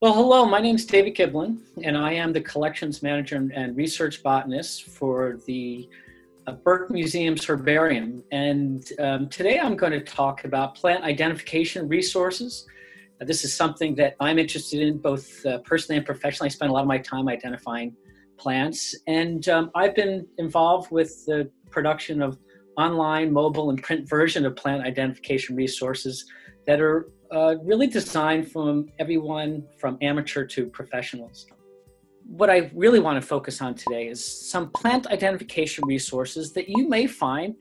Well, hello, my name is David Giblin, and I am the collections manager and research botanist for the Burke Museum's herbarium. And today I'm going to talk about plant identification resources. This is something that I'm interested in both personally and professionally. I spend a lot of my time identifying plants, and I've been involved with the production of online, mobile, and print version of plant identification resources that are really designed from everyone from amateur to professionals. What I really want to focus on today is some plant identification resources that you may find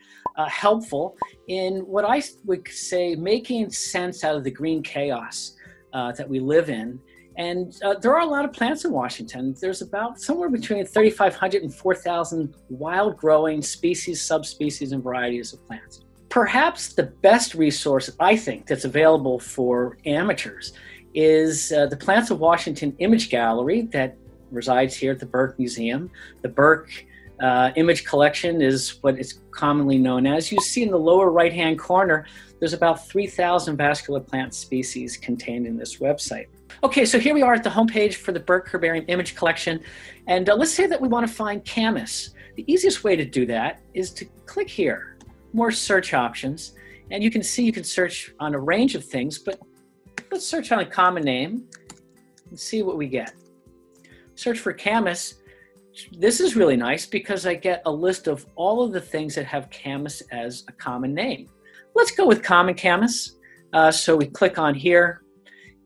helpful in what I would say making sense out of the green chaos that we live in. And there are a lot of plants in Washington. There's about somewhere between 3,500 and 4,000 wild growing species, subspecies, and varieties of plants. Perhaps the best resource, I think, that's available for amateurs is the Plants of Washington Image Gallery that resides here at the Burke Museum. The Burke Image Collection is what it's commonly known as. You see in the lower right-hand corner, there's about 3,000 vascular plant species contained in this website. Okay, so here we are at the homepage for the Burke Herbarium Image Collection. And let's say that we want to find camas. The easiest way to do that is to click here. More search options, and you can see you can search on a range of things, but let's search on a common name and see what we get. Search for camas. This is really nice because I get a list of all of the things that have camas as a common name. Let's go with common camas. So we click on here,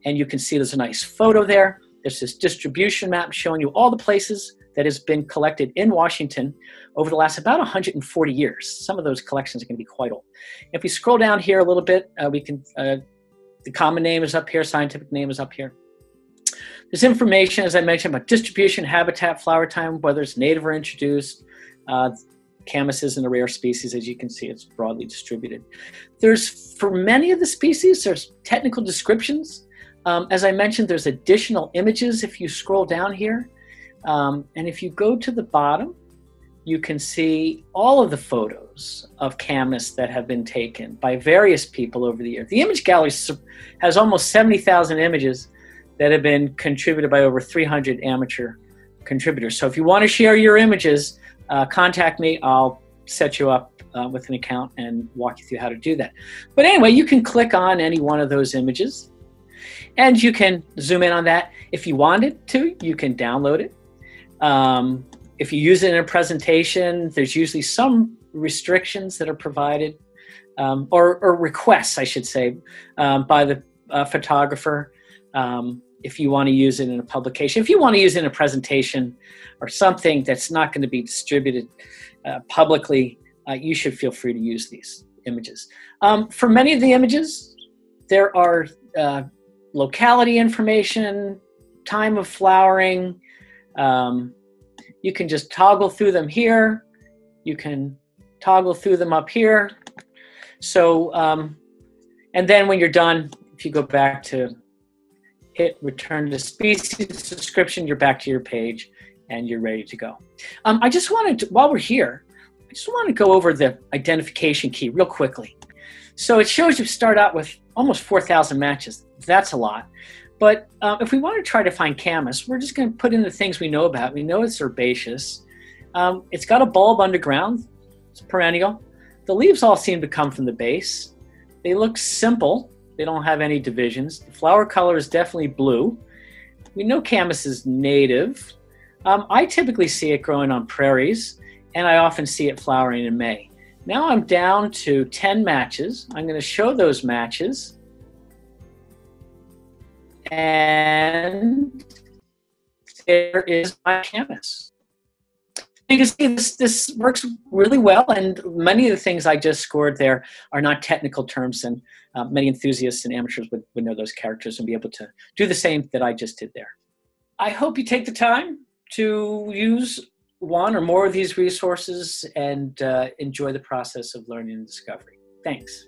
and you can see there's a nice photo there. There's this distribution map showing you all the places that has been collected in Washington over the last about 140 years. Some of those collections are going to be quite old. If we scroll down here a little bit, the common name is up here, scientific name is up here. There's information, as I mentioned, about distribution, habitat, flower time, whether it's native or introduced. Camas isn't a rare species, as you can see, it's broadly distributed. For many of the species, there's technical descriptions. As I mentioned, there's additional images if you scroll down here. And if you go to the bottom, you can see all of the photos of camas that have been taken by various people over the years. The image gallery has almost 70,000 images that have been contributed by over 300 amateur contributors. So if you want to share your images, contact me. I'll set you up with an account and walk you through how to do that. But anyway, you can click on any one of those images and you can zoom in on that. If you wanted to, you can download it. If you use it in a presentation, there's usually some restrictions that are provided, or requests, I should say, by the photographer. If you want to use it in a publication, if you want to use it in a presentation or something that's not going to be distributed publicly, you should feel free to use these images. For many of the images, there are locality information, time of flowering. You can just toggle through them here. You can toggle through them up here. So, and then when you're done, if you go back to hit return to species description, you're back to your page and you're ready to go. I just wanted to, while we're here, I just want to go over the identification key real quickly. So it shows you start out with almost 4,000 matches. That's a lot. But if we want to try to find camas, we're just going to put in the things we know about. We know it's herbaceous. It's got a bulb underground. It's perennial. The leaves all seem to come from the base. They look simple. They don't have any divisions. The flower color is definitely blue. We know camas is native. I typically see it growing on prairies, and I often see it flowering in May. Now I'm down to 10 matches. I'm going to show those matches. And there is my camas. You can see this works really well, and many of the things I just scored there are not technical terms, and many enthusiasts and amateurs would know those characters and be able to do the same that I just did there. I hope you take the time to use one or more of these resources and enjoy the process of learning and discovery. Thanks.